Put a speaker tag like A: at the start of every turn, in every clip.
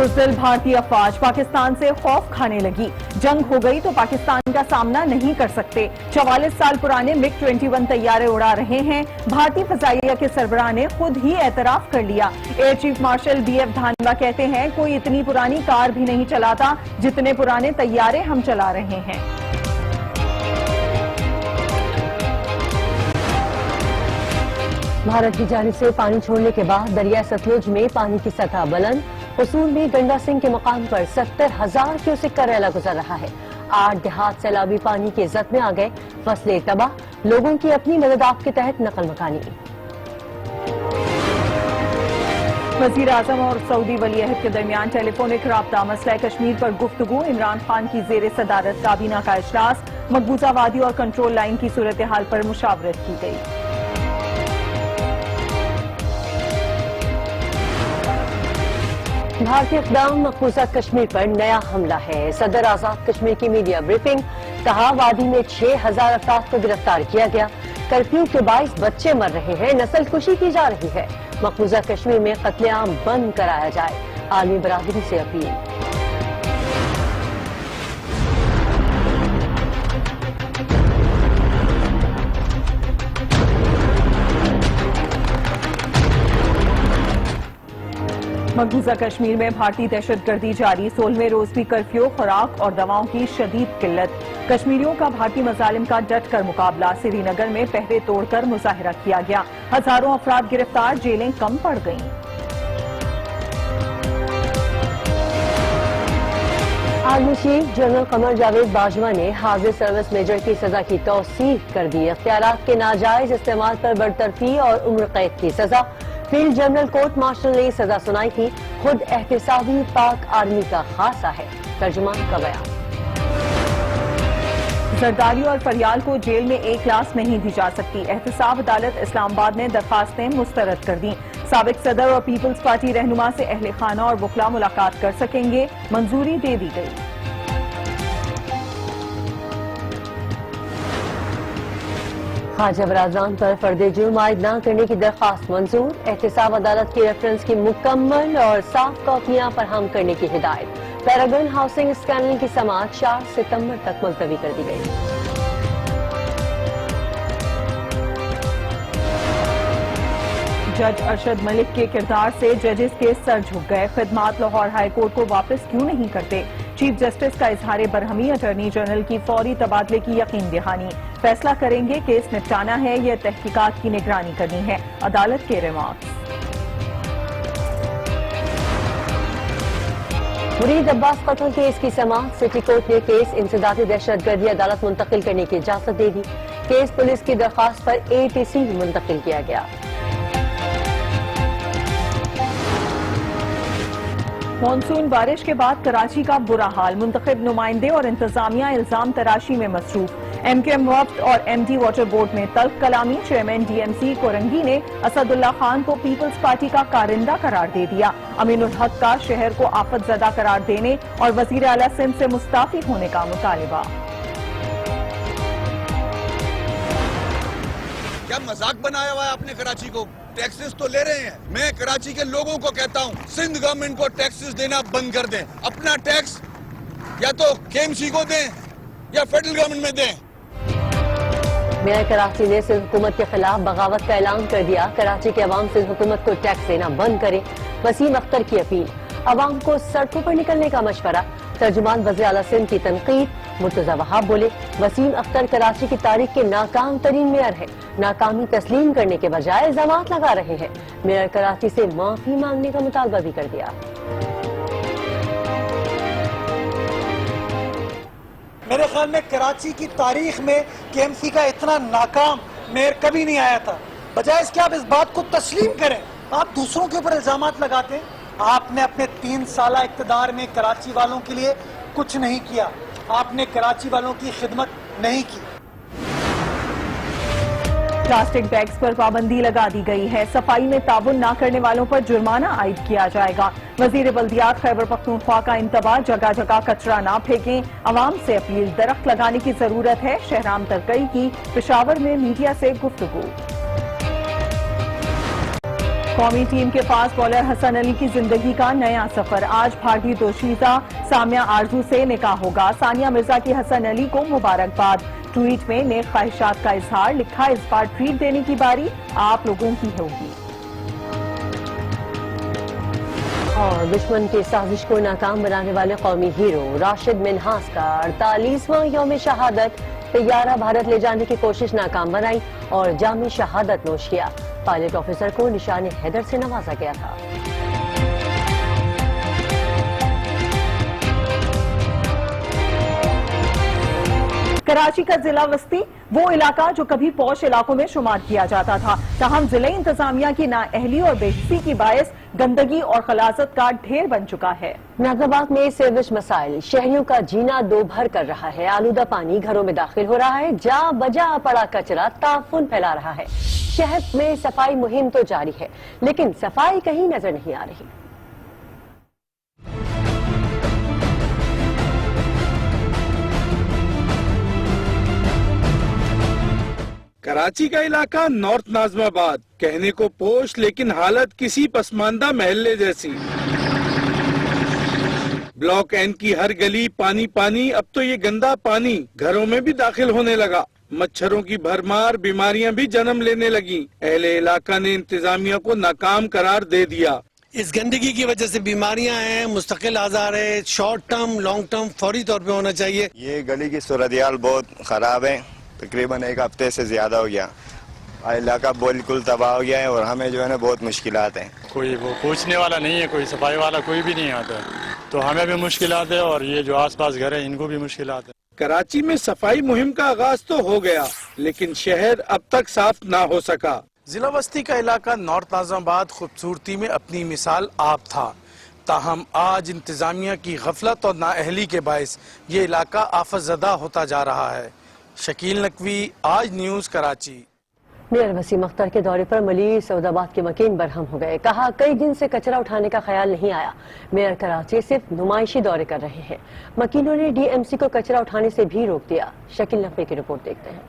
A: बुज़दिल भारतीय अफवाज पाकिस्तान से खौफ खाने लगी। जंग हो गई तो पाकिस्तान का सामना नहीं कर सकते। 44 साल पुराने MiG-21 तैयारे उड़ा रहे हैं। भारतीय फजाइया के सरबराह ने खुद ही एतराफ कर लिया। एयर चीफ मार्शल BF धानवा कहते हैं, कोई इतनी पुरानी कार भी नहीं चलाता जितने पुराने तैयारे हम चला रहे हैं।
B: भारत की जानिब से पानी छोड़ने के बाद दरिया सतलुज में पानी की सतह बुलंद। हुसूल में गंडा सिंह के मकाम पर 70,000 क्यूसेक का रैला गुजर रहा है। 8 देहात सैलाबी पानी के जद में आ गए। फसलें तबाह, लोगों की अपनी मदद आप के तहत नकल मकानी।
A: वज़ीर आज़म और सऊदी वली अहद के दरमियान टेलीफोनिक राब्ता। मसला कश्मीर पर गुफ्तगू। इमरान खान की ज़ेर सदारत काबीना का इजलास। मकबूजा वादी और कंट्रोल लाइन की सूरत हाल पर मुशावरत की गई।
B: भारतीय इक़दाम मकबूजा कश्मीर पर नया हमला है। सदर आजाद कश्मीर की मीडिया ब्रीफिंग। कहा, वादी में 6,000 अफराद को गिरफ्तार किया गया। कर्फ्यू के 22 बच्चे मर रहे हैं। नस्ल कुशी की जा रही है। मकबूजा कश्मीर में कत्लेआम बंद कराया जाए। आलमी बरादरी से अपील।
A: मकबूजा कश्मीर में भारतीय दहशतगर्दी जारी। 16वें रोज भी कर्फ्यू, खुराक और दवाओं की शदीद किल्लत। कश्मीरियों का भारतीय मजालिम का डट कर मुकाबला। श्रीनगर में पहरे तोड़कर मुजाहिरा किया गया। हजारों अफराद गिरफ्तार, जेलें कम पड़ गईं।
B: Army chief general Qamar Javed Bajwa ने हाजिर सर्विस मेजर की सजा की तौसीफ कर दी। अख्तियारात के नाजायज इस्तेमाल पर बरतरफी और उम्र कैद की सजा। फील्ड जनरल कोर्ट मार्शल ने सजा सुनाई थी। खुद एहतिसाबी पाक आर्मी का खासा है। तर्जुमान का बयान।
A: जरदारी और फरियाल को जेल में एक क्लास नहीं दी जा सकती। एहतिसाब अदालत इस्लामाबाद ने दरखास्तें मुस्तरद कर दी। साबिक सदर और पीपल्स पार्टी रहनुमा से अहले खाना और वकला मुलाकात कर सकेंगे। मंजूरी दे दी गई।
B: ख्वाजा बरादरान पर फर्दे जुर्म आयद न करने की दरखास्त मंजूर। एहतिसाब अदालत की रेफरेंस की मुकम्मल और साफ कॉपियां फराहम करने की हिदायत। पैरागन हाउसिंग स्कैंडल की समाअत 4 सितंबर तक मुलतवी कर दी गई।
A: जज अरशद मलिक के किरदार से जजेस के सर झुक गए। खिदमात लाहौर हाई कोर्ट को वापस क्यों नहीं करते? चीफ जस्टिस का इजहार बरहमी। अटॉर्नी जनरल की फौरी तबादले की यकीन दहानी। फैसला करेंगे, केस निपटाना है या तहकीकात की निगरानी करनी है। अदालत के रिमार्क्स।
B: मुरीद अब्बास कत्ल केस की समाअत। सिटी कोर्ट ने केस इंसदादी दहशतगर्दी अदालत मुंतकिल करने की इजाजत दे दी। केस पुलिस की दरखास्त पर ATC मुंतकिल किया गया।
A: मानसून बारिश के बाद कराची का बुरा हाल। मुंतखब नुमाइंदे और इंतजामिया इल्जाम तराशी में मसरूफ। MQM वफ्द और MD वाटर बोर्ड में तल्ख कलामी। चेयरमैन DMC कोरंगी ने असदुल्ला खान को पीपल्स पार्टी का कारिंदा करार दे दिया। अमीनुल हक का शहर को आफत ज़दा करार देने और वजीर आला सिंध से मुस्ताफी होने का मुतालिबा।
C: क्या मजाक बनाया हुआ है आपने कराची को? टैक्सेस तो ले रहे हैं। मैं कराची के लोगों को कहता हूँ, सिंध गवर्नमेंट को टैक्सेस देना बंद कर दें। अपना टैक्स या तो KMC को दें या फेडरल गवर्नमेंट में दें।
B: मेयर कराची ने सिंध हुकूमत के खिलाफ बगावत का ऐलान कर दिया। कराची के अवाम सिंध हुकूमत को टैक्स देना बंद करे। वसीम अख्तर की अपील। अवाम को सड़कों पर निकलने का मशवरा। तर्जुमान वज़ीर आला सिंध की तनकीद। मुर्तजा वहाब बोले, वसीम अख्तर कराची की तारीख के नाकाम तरीन मेयर है। नाकामी तस्लीम करने के बजाय इल्जामात लगा रहे हैं। मेयर कराची से माफी मांगने का मुतालबा भी कर दिया।
D: मेरे ख्याल में कराची की तारीख में KMC का इतना नाकाम मेयर कभी नहीं आया था। बजाय इसके आप इस बात को तस्लीम करें। आप दूसरों के ऊपर इल्जामात लगाते हैं। आपने अपने 3 साल इक़्तिदार में कराची वालों के लिए कुछ नहीं किया। आपने कराची वालों की खिदमत नहीं की।
A: प्लास्टिक बैग्स पर पाबंदी लगा दी गई है। सफाई में ताबुन न करने वालों पर जुर्माना आयद किया जाएगा। वजीर बल्दियात खैबर पख्तूनख्वा का इंतबाह। जगह जगह कचरा ना फेंकें। अवाम से अपील। दरख्त लगाने की जरूरत है। शहराम तरकई की पेशावर में मीडिया से गुफ्तगू। قومی ٹیم کے فاسٹ بالر حسن علی کی زندگی کا نیا سفر، آج بھارتی دوشیزہ سامیہ آرزو سے نکاح ہوگا، ثانیہ مرزا کی حسن علی کو مبارکباد، ٹویٹ میں نیک خواہشات کا اظہار، لکھا اس بار ٹریٹ دینے کی باری آپ لوگوں کی ہوگی۔
B: اور دشمن کی سازش کو ناکام بنانے والے قومی ہیرو راشد منہاس کا 48واں یوم شہادت، طیارہ بھارت لے جانے کی کوشش ناکام بنائی اور جام شہادت نوش کیا، پائلٹ آفیسر کو نشان حیدر سے نوازا گیا تھا۔
A: کراچی کا ضلع وسطی وہ علاقہ جو کبھی پوش علاقوں میں شمار کیا جاتا تھا، تاہم ضلع انتظامیہ کی نااہلی اور بے حسی کی باعث گندگی اور غلاظت کا ڈھیر بن چکا ہے۔
B: ناظرباد میں سیویج مسائل شہریوں کا جینا دو بھر کر رہا ہے، آلودہ پانی گھروں میں داخل ہو رہا ہے، جا بجا پڑا کچرا تعفن پھیلا رہا ہے۔ شہر میں صفائی مہم تو جاری ہے لیکن صفائی کہیں نظر نہیں آ رہی۔
E: کراچی کا علاقہ نارتھ ناظم آباد، کہنے کو پوش لیکن حالت کسی پسماندہ محلے جیسی۔ بلاک این کی ہر گلی پانی پانی، اب تو یہ گندا پانی گھروں میں بھی داخل ہونے لگا، مچھروں کی بھرمار، بیماریاں بھی جنم لینے لگیں۔ اہل علاقہ نے انتظامیہ کو ناکام قرار دے دیا۔
F: اس گندگی کی وجہ سے بیماریاں ہیں، مستقل آزار ہے، شارٹ ٹرم لانگ ٹرم فوری طور پہ ہونا چاہیے۔
G: یہ گلی کی صورتحال بہت خراب ہے، تقریباً ایک ہفتے سے زیادہ ہو گیا، علاقہ بالکل تباہ ہو گیا ہے اور ہمیں جو ہے نا بہت مشکلات ہیں۔
H: کوئی وہ پوچھنے والا نہیں ہے، کوئی صفائی والا کوئی بھی نہیں آتا ہے، تو ہمیں بھی مشکلات ہے اور یہ جو آس پاس گھر ہیں ان کو بھی مشکلات ہیں۔
E: کراچی میں صفائی مہم کا آغاز تو ہو گیا لیکن شہر اب تک صاف نہ ہو سکا۔
I: ضلع وسطی کا علاقہ نارتھ ناظم آباد خوبصورتی میں اپنی مثال آپ تھا، تاہم آج انتظامیہ کی غفلت اور نااہلی کے باعث یہ علاقہ آفت زدہ ہوتا جا رہا ہے۔ شکیل نقوی، آج نیوز، کراچی۔
B: میئر وسیم اختر کے دورے پر ملیر سعود آباد کے مکین برہم ہو گئے، کہا کئی دن سے کچرا اٹھانے کا خیال نہیں آیا، میئر کراچی صرف نمائشی دورے کر رہے ہیں، مکینوں نے ڈی ایم سی کو کچرا اٹھانے سے بھی روک دیا۔ شکیل نقوی کی رپورٹ دیکھتے ہیں۔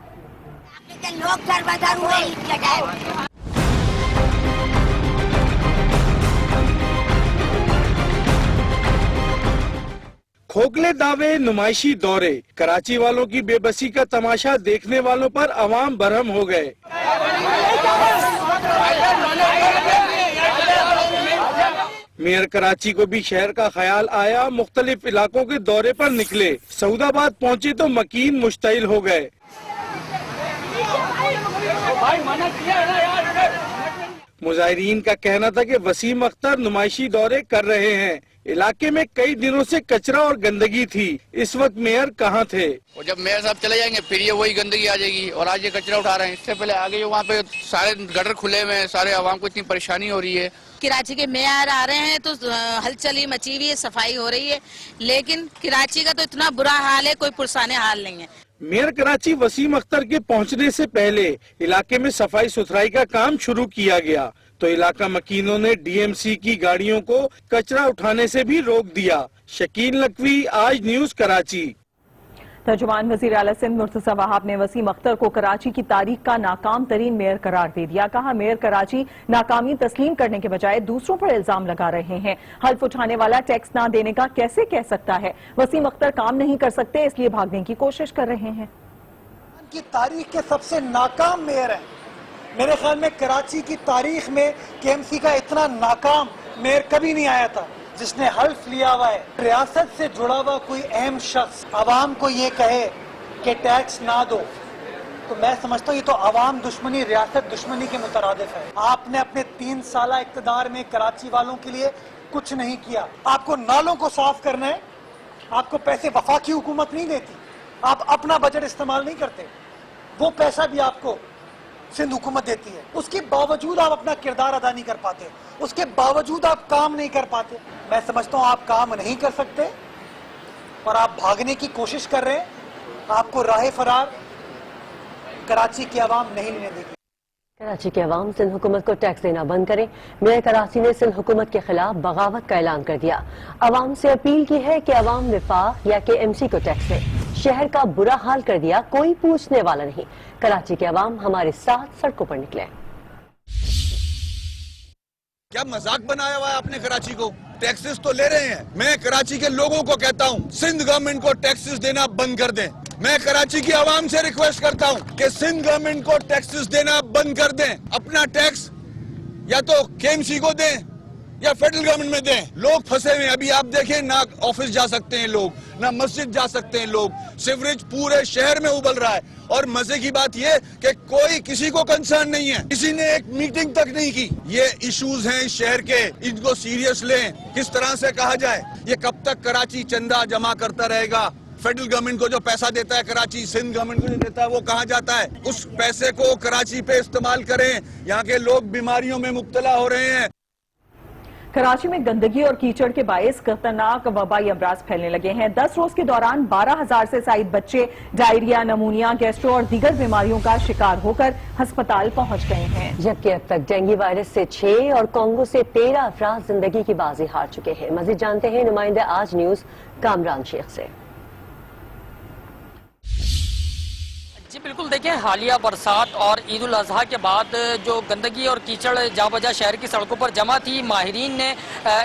E: کھوکھلے دعوے، نمائشی دورے، کراچی والوں کی بے بسی کا تماشا دیکھنے والوں پر عوام برہم ہو گئے۔ میئر کراچی کو بھی شہر کا خیال آیا، مختلف علاقوں کے دورے پر نکلے، سعود آباد پہنچے تو مکین مشتعل ہو گئے۔ مظاہرین کا کہنا تھا کہ وسیم اختر نمائشی دورے کر رہے ہیں، علاقے میں کئی دنوں سے کچرا اور گندگی تھی، اس وقت میئر کہاں تھے؟
J: اور جب میئر صاحب چلے جائیں گے پھر یہ وہی گندگی آ جائے گی، اور آج یہ کچرا اٹھا رہے ہیں، اس سے پہلے آگے جو وہاں پہ سارے گٹر کھلے ہوئے ہیں، سارے عوام کو اتنی پریشانی ہو رہی ہے۔
K: کراچی کے میئر آ رہے ہیں تو ہلچل مچی ہوئی ہے، صفائی ہو رہی ہے، لیکن کراچی کا تو اتنا برا حال ہے، کوئی پرسان حال نہیں ہے۔
E: میئر کراچی وسیم اختر کے پہنچنے سے پہلے علاقے میں صفائی ستھرائی کا کام شروع کیا گیا تو علاقہ مکینوں نے ڈی ایم سی کی گاڑیوں کو کچرا اٹھانے سے بھی روک دیا۔ شکیل نقوی، آج نیوز، کراچی۔
A: ترجمان وزیر اعلی سندھ مرتضی وہاب نے وسیم اختر کو کراچی کی تاریخ کا ناکام ترین میئر قرار دے دیا، کہا میئر کراچی ناکامی تسلیم کرنے کے بجائے دوسروں پر الزام لگا رہے ہیں، حلف اٹھانے والا ٹیکس نہ دینے کا کیسے کہہ سکتا ہے؟ وسیم اختر کام نہیں کر سکتے اس لیے بھاگنے کی کوشش کر رہے ہیں۔
D: کی تاریخ کے سب سے ناکام میئر ہیں، میرے خیال میں کراچی کی تاریخ میں کے ایم سی کا اتنا ناکام میئر کبھی نہیں آیا تھا جس نے حلف لیا ہوا ہے۔ ریاست سے جڑا ہوا کوئی اہم شخص عوام کو یہ کہے کہ ٹیکس نہ دو تو میں سمجھتا ہوں یہ تو عوام دشمنی، ریاست دشمنی کے مترادف ہے۔ آپ نے اپنے 3 سالہ اقتدار میں کراچی والوں کے لیے کچھ نہیں کیا۔ آپ کو نالوں کو صاف کرنا ہے، آپ کو پیسے وفاقی حکومت نہیں دیتی، آپ اپنا بجٹ استعمال نہیں کرتے، وہ پیسہ بھی آپ کو سندھ حکومت دیتی ہے، اس کے باوجود آپ اپنا کردار ادا نہیں کر پاتے، اس کے باوجود آپ کام نہیں کر پاتے۔ میں سمجھتا ہوں آپ کام نہیں کر سکتے اور آپ بھاگنے کی کوشش کر رہے ہیں، آپ کو راہ فرار کراچی کی عوام نہیں لینے دے گی۔
B: کراچی کے عوام سندھ حکومت کو ٹیکس دینا بند کریں، میئر کراچی نے سندھ حکومت کے خلاف بغاوت کا اعلان کر دیا، عوام سے اپیل کی ہے کہ عوام وفاق یا کے ایم سی کو ٹیکس دے، شہر کا برا حال کر دیا، کوئی پوچھنے والا نہیں، کراچی کے عوام ہمارے ساتھ سڑکوں پر نکلے۔
C: क्या मजाक बनाया हुआ है आपने कराची को? टैक्सेस तो ले रहे हैं। मैं कराची के लोगों को कहता हूँ, सिंध गवर्नमेंट को टैक्सेस देना बंद कर दें। मैं कराची की आवाम से रिक्वेस्ट करता हूँ कि सिंध गवर्नमेंट को टैक्सेस देना बंद कर दें। अपना टैक्स या तो केएमसी को दें या फेडरल गवर्नमेंट में दें। लोग फंसे हुए हैं। अभी आप देखें, ना ऑफिस जा सकते हैं लोग, ना मस्जिद जा सकते हैं लोग। सीवरेज पूरे शहर में उबल रहा है। और मजे की बात ये कि कोई किसी को कंसर्न नहीं है, किसी ने एक मीटिंग तक नहीं की। ये इश्यूज हैं इस शहर के, इनको सीरियस लें। किस तरह से कहा जाए, ये कब तक कराची चंदा जमा करता रहेगा? फेडरल गवर्नमेंट को जो पैसा देता है कराची, सिंध गवर्नमेंट को जो देता है, वो कहाँ जाता है? उस पैसे को कराची पे इस्तेमाल करें। यहाँ के लोग बीमारियों में मुब्तला हो रहे हैं।
A: कराची में गंदगी और कीचड़ के बायस खतरनाक वबाई अमराज फैलने लगे हैं। 10 रोज के दौरान 12,000 से ज्यादा बच्चे डायरिया, नमूनिया, गैस्ट्रो और दीगर बीमारियों का शिकार होकर अस्पताल पहुंच गए हैं।
B: जबकि अब तक डेंगू वायरस से 6 और कोंगो से 13 अफराद जिंदगी की बाजी हार चुके हैं। मजीद जानते हैं नुमाइंदे आज न्यूज कामरान शेख से।
L: जी बिल्कुल, देखिए हालिया बरसात और ईद उल अजहा के बाद जो गंदगी और कीचड़ जा बजा शहर की सड़कों पर जमा थी, माहिरीन ने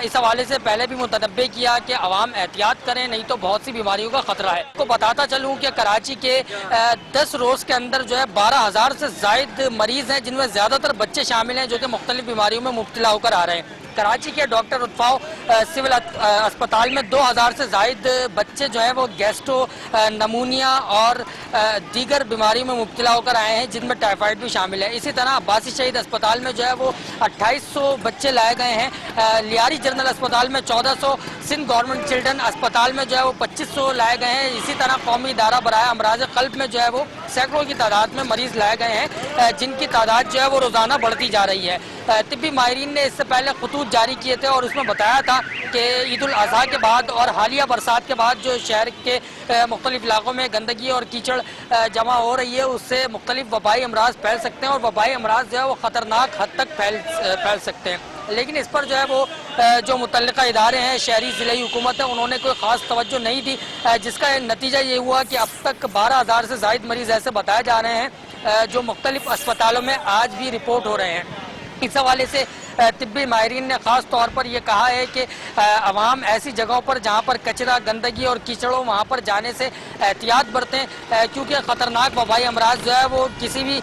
L: इस हवाले से पहले भी मुतनब्बे किया कि आवाम एहतियात करें, नहीं तो बहुत सी बीमारियों का खतरा है। आपको बताता चलूं कि कराची के 10 रोज के अंदर जो है 12,000 से ज्यादा मरीज हैं, जिनमें ज्यादातर बच्चे शामिल हैं जो कि मुख्तलिफ बीमारियों में मुब्तला होकर आ रहे हैं। कराची के डॉक्टर उत्फाव सिविल अस्पताल में 2,000 से ज्यादा बच्चे जो है वो गैस्ट्रो, नमूनिया और दीगर बीमारी में मुब्तला होकर आए हैं, जिनमें टाइफाइड भी शामिल है। इसी तरह अब्बासी शहीद अस्पताल में जो है वो 2800 बच्चे लाए गए हैं। लियारी जनरल अस्पताल में 1400, सिंध गवर्नमेंट चिल्ड्रन अस्पताल में जो है वो 2500 लाए गए हैं। इसी तरह कौमी इदारा बराए अमराज कल्ब में जो है वो सैकड़ों की तादाद में मरीज लाए गए हैं, जिनकी तादाद जो है वो रोजाना बढ़ती जा रही है। तिब्बी माहिरीन ने इससे पहले खतूत जारी किए थे और उसमें बताया था कि ईद उल अजहा के बाद और हालिया बरसात के बाद जो शहर के मुख्तलिफ इलाकों में गंदगी और कीचड़ जमा हो रही है, उससे मुख्तलिफ वबाई अमराज फैल सकते हैं और वबाई अमराज जो है वो खतरनाक हद तक फैल सकते हैं। लेकिन इस पर जो है वो जो मुतल्लिका इदारे हैं, शहरी ज़िले हुकूमत है, उन्होंने कोई ख़ास तवज्जो नहीं दी, जिसका नतीजा ये हुआ कि अब तक 12,000 से ज़ायद मरीज़ ऐसे बताए जा रहे हैं जो मुख्तलिफ अस्पतालों में आज भी रिपोर्ट हो रहे हैं। इस हवाले से तिब्बी माहिरीन ने खास तौर पर यह कहा है कि अवाम ऐसी जगहों पर जहां पर कचरा, गंदगी और कीचड़ हो, वहां पर जाने से एहतियात बरतें, क्योंकि खतरनाक वबाई अमराज जो है वो किसी भी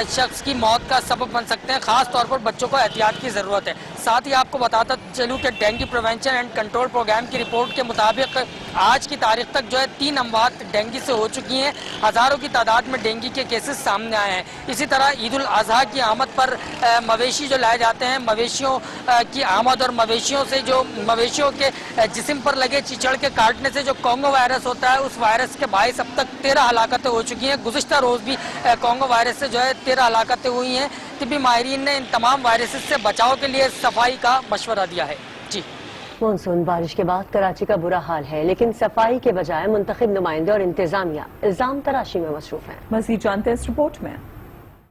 L: शख्स की मौत का सबब बन सकते हैं। खास तौर पर बच्चों को एहतियात की ज़रूरत है। साथ ही आपको बताता चलूँ कि dengue prevention and control programme की रिपोर्ट के मुताबिक आज की तारीख तक जो है 3 अमवात डेंगू से हो चुकी हैं। हज़ारों की तादाद में डेंगू के केसेस सामने आए हैं। इसी तरह ईद उल अजहा की आमद पर मवेशी जो लाए जाते हैं, मवेशियों की आमद और मवेशियों से जो मवेशियों के जिस्म पर लगे चिचड़ के काटने से जो कोंगो वायरस होता है, उस वायरस के बायस अब तक 13 हलाकतें हो चुकी हैं। गुज़िश्ता रोज़ भी कोंगो वायरस से जो है 13 हलाकतें हुई हैं। तिब्बी माहिरीन ने इन तमाम वायरसेस से बचाव के लिए सफाई का मशवरा दिया है। जी,
B: मानसून बारिश के बाद कराची का बुरा हाल है, लेकिन सफाई के बजाय मुंतखब नुमाइंदे और इंतजामिया इल्जाम तराशी में मसरूफ हैं।
A: मज़ीद जानते हैं इस रिपोर्ट में।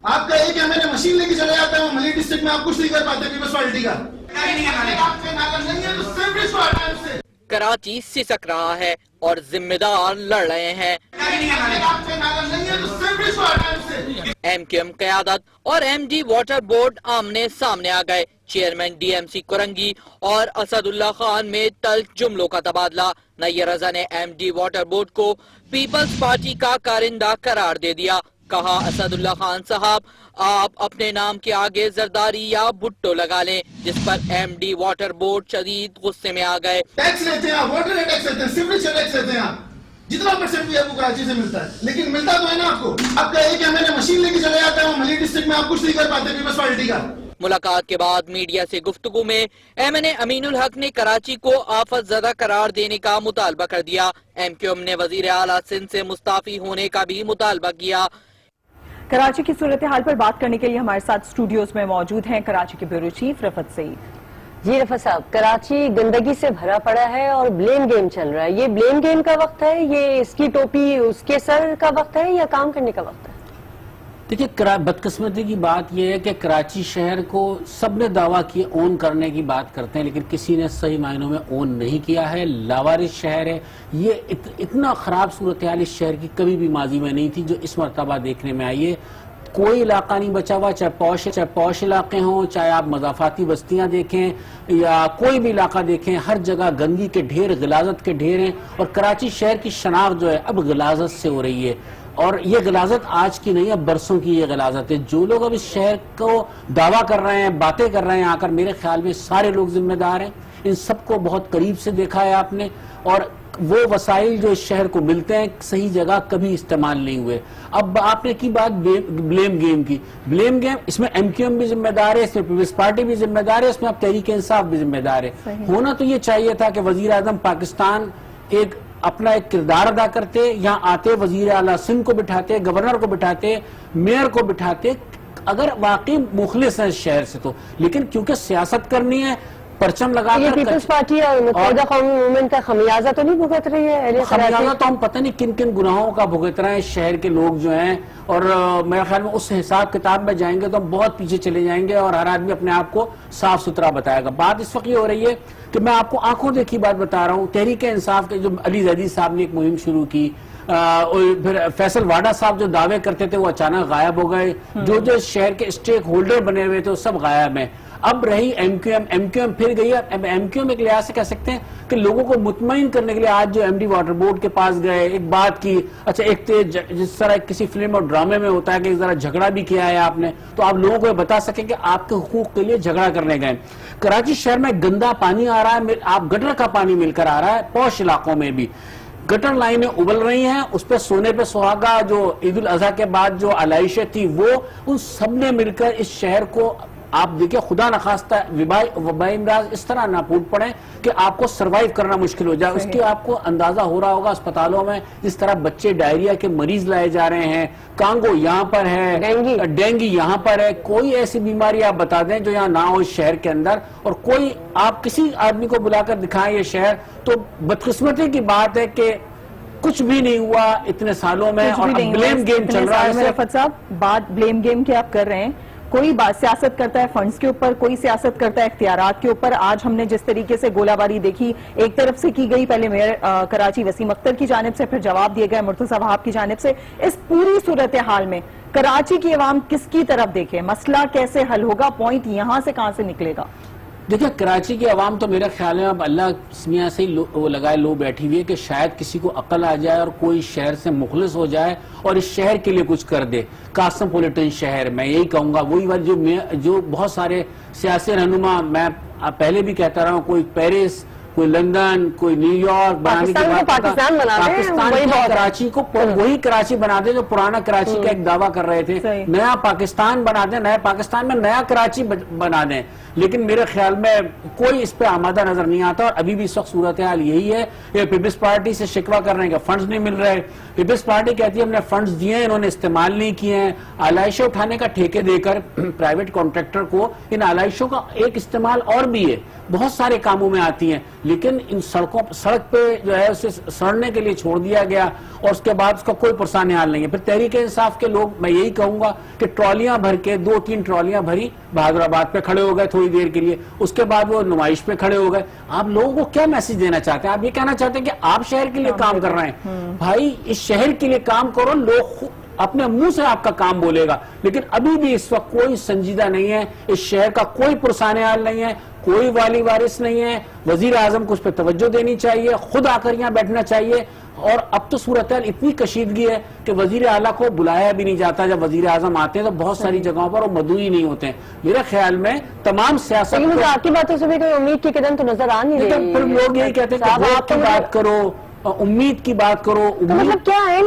M: आपका एक है, मैंने मशीन लेके चले जाता हूँ मलिक डिस्ट्रिक्ट में, आप कुछ नहीं कर पाते पीपल्स पार्टी का।
N: कराची सिसक रहा है और जिम्मेदार लड़ रहे हैं। एमक्यूएम क़यादत और एमडी वाटर बोर्ड आमने सामने आ गए। चेयरमैन डीएमसी कोरंगी और असदुल्ला खान में तल्ख जुमलों का तबादला। नैयर रज़ा ने एमडी वाटर बोर्ड को पीपल्स पार्टी का कारिंदा करार दे दिया। कहा, असदुल्ला खान साहब, आप अपने नाम के आगे जरदारी या भुट्टो लगा लें, जिस पर एमडी वाटर बोर्ड शदीद गुस्से में आ गए।
M: टैक्स लेते हैं, वाटर टैक्स लेते हैं, सीवरेज टैक्स लेते हैं, जितना परसेंट भी आपको कराची से मिलता है, लेकिन मिलता तो है ना आपको। आपका एक है, मैंने मशीन लेके चले जाता हूँ मलिक डिस्ट्रिक्ट में, आप कुछ नहीं कर पाते पीपल्स पार्टी का।
N: मुलाकात के बाद मीडिया से गुफ्तगू में एमएनए अमीनुल हक ने कराची को आफत ज़दा करार देने का मुतालबा कर दिया। एमक्यूएम ने वजीर आला सिंध से मुस्ताफी होने का भी मुतालबा किया।
A: कराची की सूरत हाल पर बात करने के लिए हमारे साथ स्टूडियोज में मौजूद हैं कराची के ब्यूरो चीफ रफत सईद।
B: जी रफत साहब, कराची गंदगी से भरा पड़ा है और ब्लेम गेम चल रहा है। ये ब्लेम गेम का वक्त है, ये इसकी टोपी उसके सर का वक्त है, या काम करने का वक्त है?
O: देखिए, बदकिस्मती की बात यह है कि कराची शहर को सबने दावा किया ओन करने की बात करते हैं, लेकिन किसी ने सही मायनों में ओन नहीं किया है। लावारिस शहर है ये। इतना खराब सूरत हाल इस शहर की कभी भी माजी में नहीं थी जो इस मरतबा देखने में आई है। کوئی علاقہ نہیں بچا ہوا، چاہے پوش علاقے ہوں، چاہے آپ مضافاتی بستیاں دیکھیں یا کوئی بھی علاقہ دیکھیں، ہر جگہ گندگی کے ڈھیر، غلاظت کے ڈھیر ہیں. اور کراچی شہر کی شناخت جو ہے اب غلاظت سے ہو رہی ہے، اور یہ غلاظت آج کی نہیں ہے، برسوں کی یہ غلاظت ہے. جو لوگ اب اس شہر کو دعویٰ کر رہے ہیں، باتیں کر رہے ہیں آ کر، میرے خیال میں سارے لوگ ذمہ دار ہیں. ان سب کو بہت قریب سے دیکھا ہے آپ نے، اور وہ وسائل جو اس شہر کو ملتے ہیں صحیح جگہ کبھی استعمال نہیں ہوئے. اب آپ نے کی بات بلیم گیم کی، بلیم گیم اس میں ایم کیو ایم بھی ذمہ دار ہے، اس میں پیپلز پارٹی بھی ذمہ دار ہے، اس میں اب تحریک انصاف بھی ذمہ دار ہے. ہونا تو یہ چاہیے تھا کہ وزیر اعظم پاکستان اپنا ایک کردار ادا کرتے، یہاں آتے، وزیر اعلیٰ سندھ کو بٹھاتے، گورنر کو بٹھاتے، میئر کو بٹھاتے، اگر واقعی مخلص ہیں اس شہر سے تو. لیکن کیونکہ سیاست کرنی ہے، پرچم لگا
B: یہ
O: کر
B: پیپلز پارٹی اور متحدہ قومی موومنٹ کا خمیازہ تو نہیں بھگت رہی ہے؟
O: خمیازہ تو ہم پتہ نہیں کن کن گناہوں کا بھگت رہے ہیں شہر کے لوگ جو ہیں، اور میرے خیال میں اس حساب کتاب میں جائیں گے تو ہم بہت پیچھے چلے جائیں گے، اور ہر آدمی اپنے آپ کو صاف ستھرا بتائے گا. بات اس وقت یہ ہو رہی ہے کہ میں آپ کو آنکھوں دیکھی بات بتا رہا ہوں. تحریک انصاف کے جو علی زیدی صاحب نے ایک مہم شروع کی، پھر فیصل واڈا صاحب جو دعوے کرتے تھے وہ اچانک غائب ہو گئے، جو شہر کے اسٹیک ہولڈر بنے ہوئے تھے وہ سب غائب ہیں. اب رہی ایم کیو ایم پھر گئی. اب ایم کیو ایم ایک لحاظ سے کہہ سکتے ہیں کہ لوگوں کو مطمئن کرنے کے لیے آج جو ایم ڈی واٹر بورڈ کے پاس گئے، ایک بات کی، اچھا ایک جس طرح کسی فلم اور ڈرامے میں ہوتا ہے کہ ذرا جھگڑا بھی کیا ہے آپ نے، تو آپ لوگوں کو یہ بتا سکیں کہ آپ کے حقوق کے لیے جھگڑا کرنے گئے. کراچی شہر میں گندا پانی آ رہا ہے، آپ گٹر کا پانی مل کر آ رہا ہے. پوش علاقوں میں بھی گٹر لائنیں ابل رہی ہیں، اس پہ سونے پہ سہاگا جو عید الاضحیٰ کے بعد جو علائشیں تھی وہ ان سب نے مل کر اس شہر کو، آپ دیکھیں خدا نخواستہ وبائی امراض اس طرح نہ پھوٹ پڑیں کہ آپ کو سروائیو کرنا مشکل ہو جائے. اس کی آپ کو اندازہ ہو رہا ہوگا اسپتالوں میں جس طرح بچے ڈائریا کے مریض لائے جا رہے ہیں، کانگو یہاں پر ہے، ڈینگی یہاں پر ہے. کوئی ایسی بیماری آپ بتا دیں جو یہاں نہ ہو اس شہر کے اندر، اور کوئی آپ کسی آدمی کو بلا کر دکھائیں یہ شہر. تو بدقسمتی کی بات ہے کہ کچھ بھی نہیں ہوا اتنے سالوں میں، اور بلیم گیم چل رہا ہے.
A: رفعت صاحب، بات بلیم گیم کی آپ کر رہے ہیں، کوئی بات سیاست کرتا ہے فنڈز کے اوپر، کوئی سیاست کرتا ہے اختیارات کے اوپر. آج ہم نے جس طریقے سے گولہ باری دیکھی، ایک طرف سے کی گئی، پہلے میئر کراچی وسیم اختر کی جانب سے، پھر جواب دیے گئے مرتضی وہاب کی جانب سے. اس پوری صورتحال میں کراچی کی عوام کس کی طرف دیکھے؟ مسئلہ کیسے حل ہوگا؟ پوائنٹ یہاں سے کہاں سے نکلے گا؟
O: دیکھیں کراچی کی عوام تو میرے خیال میں اب اللہ میاں سے ہی وہ لگائے لو بیٹھی ہوئی ہے کہ شاید کسی کو عقل آ جائے اور کوئی شہر سے مخلص ہو جائے اور اس شہر کے لیے کچھ کر دے. کاسموپولیٹن شہر، میں یہی کہوں گا، وہی بات جو بہت سارے سیاسی رہنما، میں پہلے بھی کہتا رہا ہوں، کوئی پیرس، کوئی لندن، کوئی نیو یارک بنانے کی بات کرتا، پاکستان کو کراچی کو وہی کراچی بنا دے جو پرانا کراچی کا ایک دعویٰ کر رہے تھے. نیا پاکستان بنا دیں، نئے پاکستان میں نیا کراچی بنا دیں. لیکن میرے خیال میں کوئی اس پہ آمادہ نظر نہیں آتا، اور ابھی بھی اس وقت صورتحال یہی ہے کہ پیپلز پارٹی سے شکوہ کر رہے ہیں کہ فنڈز نہیں مل رہے. پیپلز پارٹی کہتی ہے ہم نے فنڈز دیے ہیں، انہوں نے استعمال نہیں کیے ہیں. علائشیں اٹھانے کا ٹھیکے دے کر پرائیویٹ کانٹریکٹر کو ان علائشوں کا ایک استعمال اور بھی ہے، بہت سارے کاموں میں آتی ہیں، لیکن ان سڑک پہ جو ہے اسے سڑنے کے لیے چھوڑ دیا گیا، اور اس کے بعد اس کا کوئی پرسان حال نہیں ہے. پھر تحریک انصاف کے لوگ، میں یہی کہوں گا کہ ٹرالیاں بھر کے 2-3 ٹرالیاں بھری بہادر آباد پہ کھڑے ہو گئے تھوڑی دیر کے لیے، اس کے بعد وہ نمائش پہ کھڑے ہو گئے. آپ لوگوں کو کیا میسج دینا چاہتے ہیں؟ آپ یہ کہنا چاہتے ہیں کہ آپ شہر کے لیے کام کر رہے ہیں؟ بھائی اس شہر کے لیے کام کرو، لوگ اپنے منہ سے آپ کا کام بولے گا. لیکن ابھی بھی اس وقت کوئی سنجیدہ نہیں ہے، اس شہر کا کوئی پرسان حال نہیں ہے، کوئی والی وارث نہیں ہے. وزیر اعظم کو اس پہ توجہ دینی چاہیے، خود آ کر یہاں بیٹھنا چاہیے. اور اب تو صورتحال اتنی کشیدگی ہے کہ وزیر اعلیٰ کو بلایا بھی نہیں جاتا. جب وزیر اعظم آتے ہیں تو بہت ساری جگہوں پر وہ مدعو ہی نہیں ہوتے ہیں. میرے خیال میں تمام سیاست،
B: آپ کی باتوں سے بھی کوئی امید کی قدم تو نظر آ نہیں رہی.
O: پھر لوگ یہی کہتے ہیں کہ ووٹ کی بات کرو، امید کی بات کرو.
B: مطلب کیا ہے؟